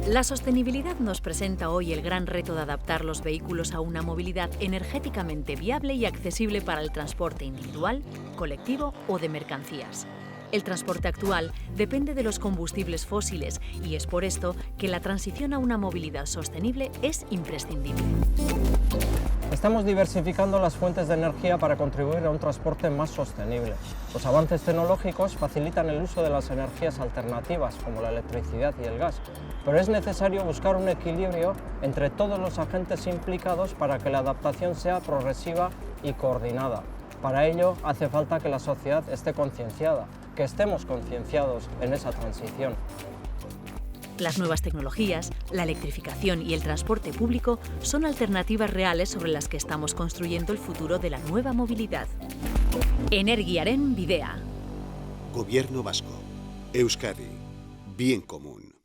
La sostenibilidad nos presenta hoy el gran reto de adaptar los vehículos a una movilidad energéticamente viable y accesible para el transporte individual, colectivo o de mercancías. El transporte actual depende de los combustibles fósiles y es por esto que la transición a una movilidad sostenible es imprescindible. Estamos diversificando las fuentes de energía para contribuir a un transporte más sostenible. Los avances tecnológicos facilitan el uso de las energías alternativas, como la electricidad y el gas, pero es necesario buscar un equilibrio entre todos los agentes implicados para que la adaptación sea progresiva y coordinada. Para ello, hace falta que la sociedad esté concienciada, que estemos concienciados en esa transición. Las nuevas tecnologías, la electrificación y el transporte público son alternativas reales sobre las que estamos construyendo el futuro de la nueva movilidad. Energiaren Bidea. Gobierno vasco. Euskadi. Bien común.